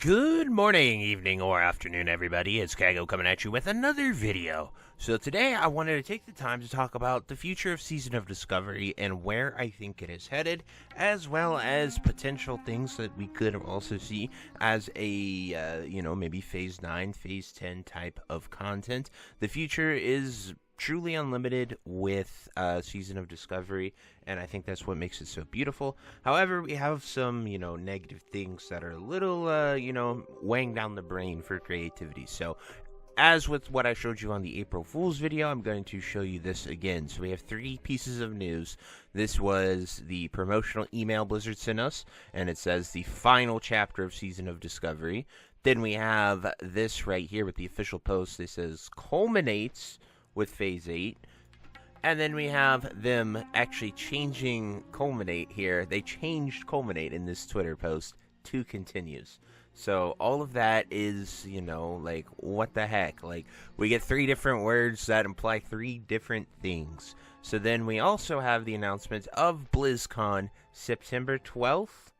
Good morning, evening, or afternoon, everybody. It's Kaghoe coming at you with another video. So today I wanted to take the time to talk about the future of Season of Discovery and where I think it is headed, as well as potential things that we could also see as a, maybe Phase 9, Phase 10 type of content. The future is truly unlimited with Season of Discovery, and I think that's what makes it so beautiful. However, we have some, negative things that are a little, weighing down the brain for creativity. So, as with what I showed you on the April Fool's video, I'm going to show you this again. So we have 3 pieces of news. This was the promotional email Blizzard sent us, and it says the final chapter of Season of Discovery. Then we have this right here with the official post. It says culminates with Phase 8. And then we have them actually changing culminate here. They changed culminate in this Twitter post to continues. So all of that is, like, what the heck? Like, we get 3 different words that imply 3 different things. So then we also have the announcement of BlizzCon September 12th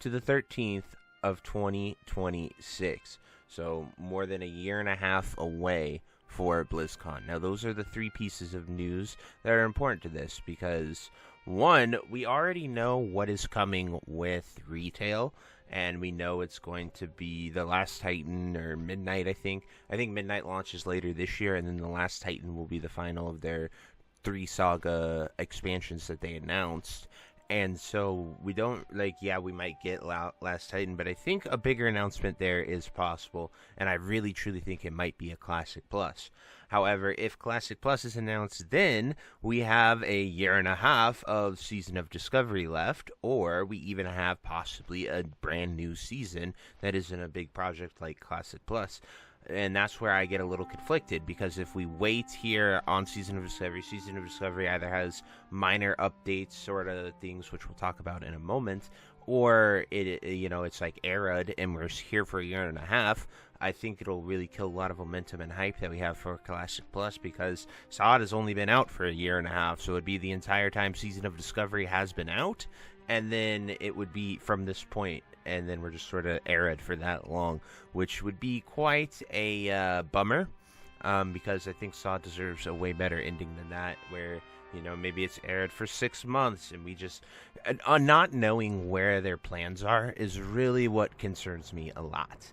to the 13th of 2026. So more than a year and a half away for BlizzCon. Now, those are the 3 pieces of news that are important to this because, 1, we already know what is coming with retail, and we know it's going to be The Last Titan or Midnight, I think. I think Midnight launches later this year, and then The Last Titan will be the final of their 3 Saga expansions that they announced. And so we don't, we might get Last Titan, but I think a bigger announcement there is possible, and I really truly think it might be a Classic Plus. However, if Classic Plus is announced, then we have a year and a half of Season of Discovery left, or we even have possibly a brand new season that isn't a big project like Classic Plus. And that's where I get a little conflicted, because if we wait here on Season of Discovery either has minor updates, sort of things, which we'll talk about in a moment, or it's like Arad, and we're here for a year and a half. I think it'll really kill a lot of momentum and hype that we have for Classic Plus, because SoD has only been out for a year and a half, so it'd be the entire time Season of Discovery has been out, and then it would be from this point, and then we're just sort of Arad for that long, which would be quite a bummer, because I think SoD deserves a way better ending than that, where, maybe it's Arad for 6 months, and we just... not knowing where their plans are is really what concerns me a lot.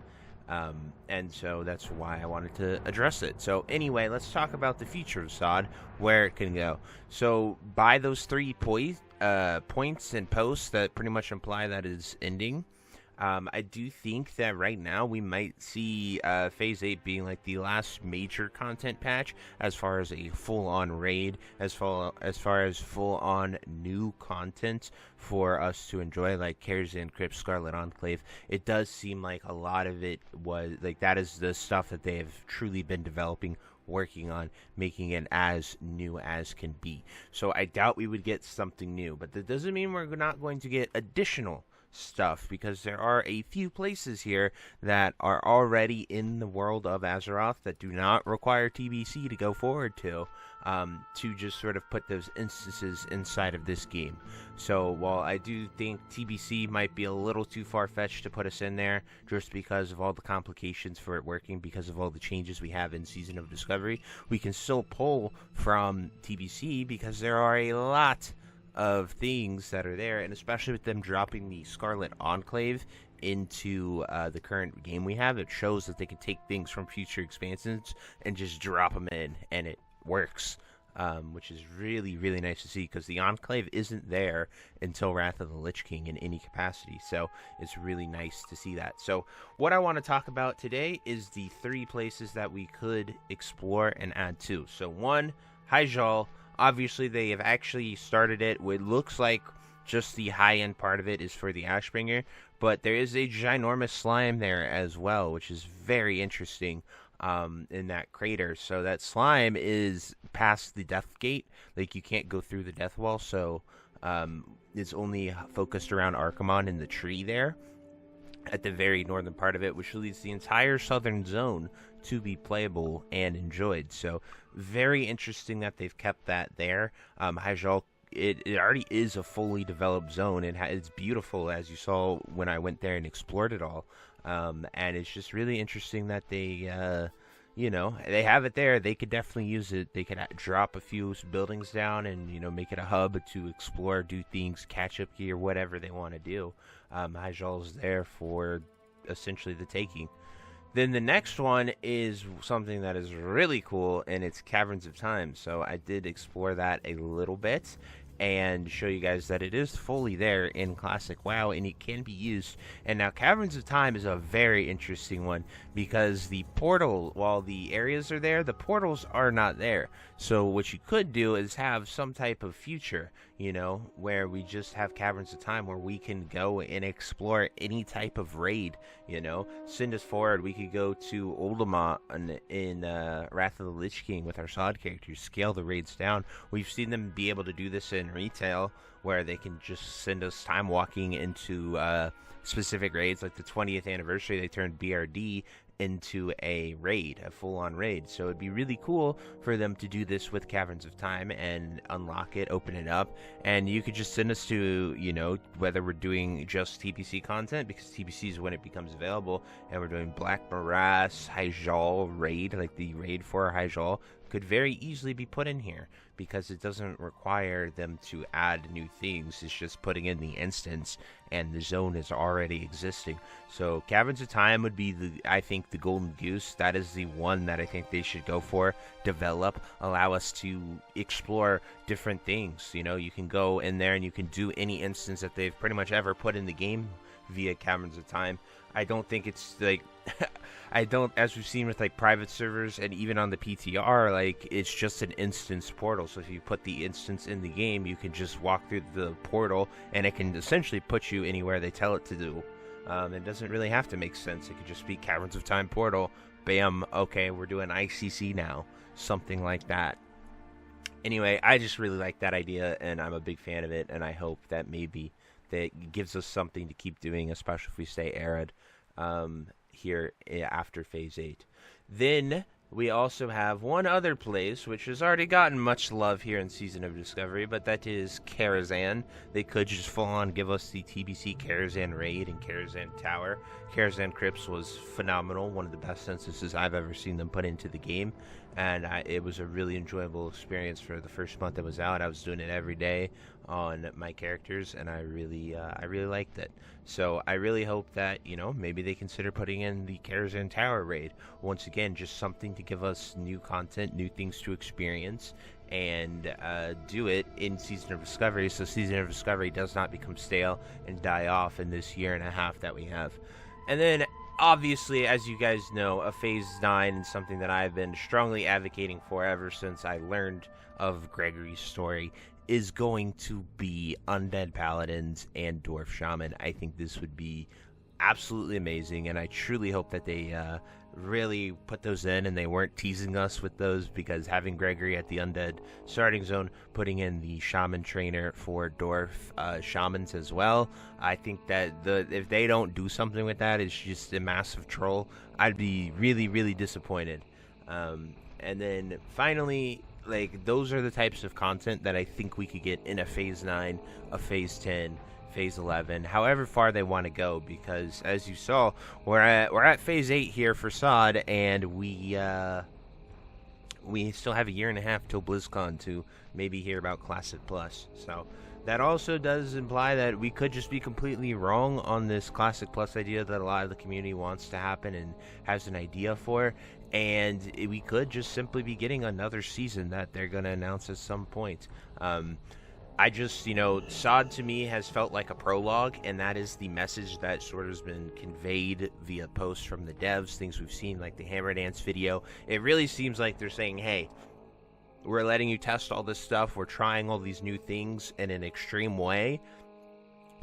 And so that's why I wanted to address it. So anyway, let's talk about the future of SoD, where it can go. So by those 3 points and posts that pretty much imply that is ending, I do think that right now we might see Phase 8 being like the last major content patch as far as a full-on raid, as far as full-on new content for us to enjoy, like Karazhan Crypt, Scarlet Enclave. It does seem like a lot of it was, like, that is the stuff that they have truly been developing, working on, making it as new as can be. So I doubt we would get something new, but that doesn't mean we're not going to get additional stuff, because there are a few places here that are already in the world of Azeroth that do not require TBC to go forward to just sort of put those instances inside of this game. So while I do think TBC might be a little too far-fetched to put us in there, just because of all the complications for it working, because of all the changes we have in Season of Discovery, we can still pull from TBC, because there are a lot of things that are there, and especially with them dropping the Scarlet Enclave into the current game we have, it shows that they can take things from future expansions and just drop them in, and it works, which is really, really nice to see, because the Enclave isn't there until Wrath of the Lich King in any capacity, so it's really nice to see that. So what I want to talk about today is the 3 places that we could explore and add to. So 1, Hyjal. Obviously, they have actually started it. It looks like just the high-end part of it is for the Ashbringer, but there is a ginormous slime there as well, which is very interesting in that crater. So that slime is past the Death Gate. Like, you can't go through the Death Wall, so it's only focused around Archimonde in the tree there at the very northern part of it, which leaves the entire southern zone to be playable and enjoyed. So very interesting that they've kept that there. Hyjal it already is a fully developed zone, and it's beautiful, as you saw when I went there and explored it all. And it's just really interesting that they they have it there. They could definitely use it. They could drop a few buildings down and make it a hub to explore, do things, catch up gear, whatever they want to do. Hyjal's there for essentially the taking. Then the next one is something that is really cool, and it's Caverns of Time. So I did explore that a little bit and show you guys that it is fully there in Classic WoW, and it can be used. And now Caverns of Time is a very interesting one, because the portal, while the areas are there, the portals are not there. So what you could do is have some type of future, where we just have Caverns of Time where we can go and explore any type of raid, Send us forward. We could go to Ultima in Wrath of the Lich King with our SoD characters, scale the raids down. We've seen them be able to do this in retail, where they can just send us time walking into specific raids. Like the 20th anniversary, they turned BRD into a raid, a full-on raid. So it'd be really cool for them to do this with Caverns of Time and unlock it, open it up, and you could just send us to, whether we're doing just TPC content, because TPC is when it becomes available, and we're doing Black Morass, Hyjal raid, like the raid for Hyjal, could very easily be put in here, because it doesn't require them to add new things. It's just putting in the instance, and the zone is already existing. So Caverns of Time would be I think the golden goose. That is the one that I think they should go for. Develop, allow us to explore different things. You can go in there and you can do any instance that they've pretty much ever put in the game via Caverns of Time. I don't think it's like as we've seen with like private servers and even on the PTR, like it's just an instance portal. So if you put the instance in the game, you can just walk through the portal and it can essentially put you anywhere they tell it to do. It doesn't really have to make sense. It could just be Caverns of Time portal, bam, okay, we're doing ICC now, something like that. Anyway, I just really like that idea, and I'm a big fan of it, and I hope that maybe that gives us something to keep doing, especially if we stay arid here after Phase 8. Then we also have one other place which has already gotten much love here in Season of Discovery, but that is Karazhan. They could just full on give us the TBC Karazhan raid and Karazhan Tower. Karazhan Crypts was phenomenal, one of the best censuses I've ever seen them put into the game, and it was a really enjoyable experience for the first month it was out. I was doing it every day on my characters, and I really liked it. So I really hope that maybe they consider putting in the Karazhan Tower raid. Once again, just something to give us new content, new things to experience, and do it in Season of Discovery, so Season of Discovery does not become stale and die off in this year and a half that we have. And then obviously, as you guys know, a Phase 9 is something that I've been strongly advocating for ever since I learned of Gregory's story, is going to be Undead Paladins and Dwarf Shaman. I think this would be absolutely amazing, and I truly hope that they really put those in and they weren't teasing us with those, because having Gregory at the Undead starting zone, putting in the Shaman trainer for Dwarf Shamans as well, I think that if they don't do something with that, it's just a massive troll. I'd be really, really disappointed. And then finally, like, those are the types of content that I think we could get in a Phase 9, a Phase 10, Phase 11, however far they want to go, because as you saw, we're at Phase 8 here for SoD, and we still have a year and a half till BlizzCon to maybe hear about Classic Plus. So that also does imply that we could just be completely wrong on this Classic Plus idea that a lot of the community wants to happen and has an idea for, and we could just simply be getting another season that they're going to announce at some point. I just, SoD to me has felt like a prologue, and that is the message that sort of has been conveyed via posts from the devs, things we've seen, like the Hammer Dance video. It really seems like they're saying, hey, we're letting you test all this stuff, we're trying all these new things in an extreme way,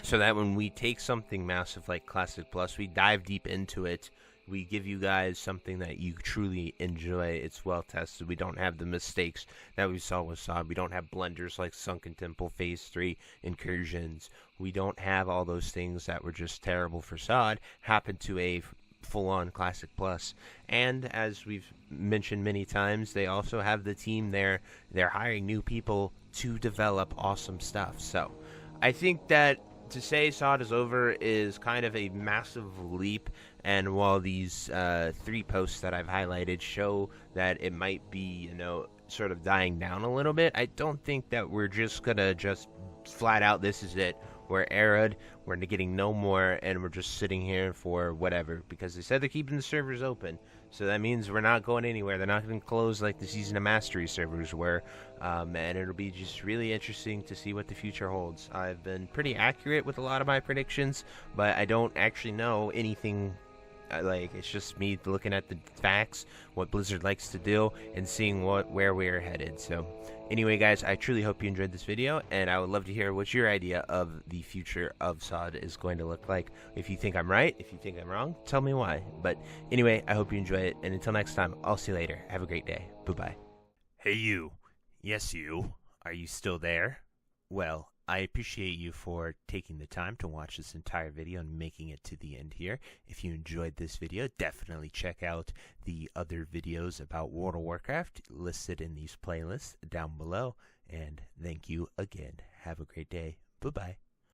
so that when we take something massive like Classic Plus, we dive deep into it, we give you guys something that you truly enjoy. It's well tested. We don't have the mistakes that we saw with SoD. We don't have blunders like Sunken Temple Phase 3 incursions. We don't have all those things that were just terrible for SoD happen to a full-on Classic Plus. And as we've mentioned many times, they also have the team there. They're hiring new people to develop awesome stuff. So I think that to say SoD is over is kind of a massive leap, and while these 3 posts that I've highlighted show that it might be, sort of dying down a little bit, I don't think that we're just gonna flat out, this is it, we're arid, we're getting no more, and we're just sitting here for whatever, because they said they're keeping the servers open, so that means we're not going anywhere. They're not going to close like the Season of Mastery servers were, and it'll be just really interesting to see what the future holds. I've been pretty accurate with a lot of my predictions, but I don't actually know anything. It's just me looking at the facts, what Blizzard likes to do, and seeing where we're headed. So anyway, guys, I truly hope you enjoyed this video, and I would love to hear what your idea of the future of SoD is going to look like. If you think I'm right, if you think I'm wrong, tell me why. But anyway, I hope you enjoy it, and until next time, I'll see you later. Have a great day. Bye-bye. Hey, you. Yes, you. Are you still there? Well, I appreciate you for taking the time to watch this entire video and making it to the end here. If you enjoyed this video, definitely check out the other videos about World of Warcraft listed in these playlists down below. And thank you again. Have a great day. Bye-bye.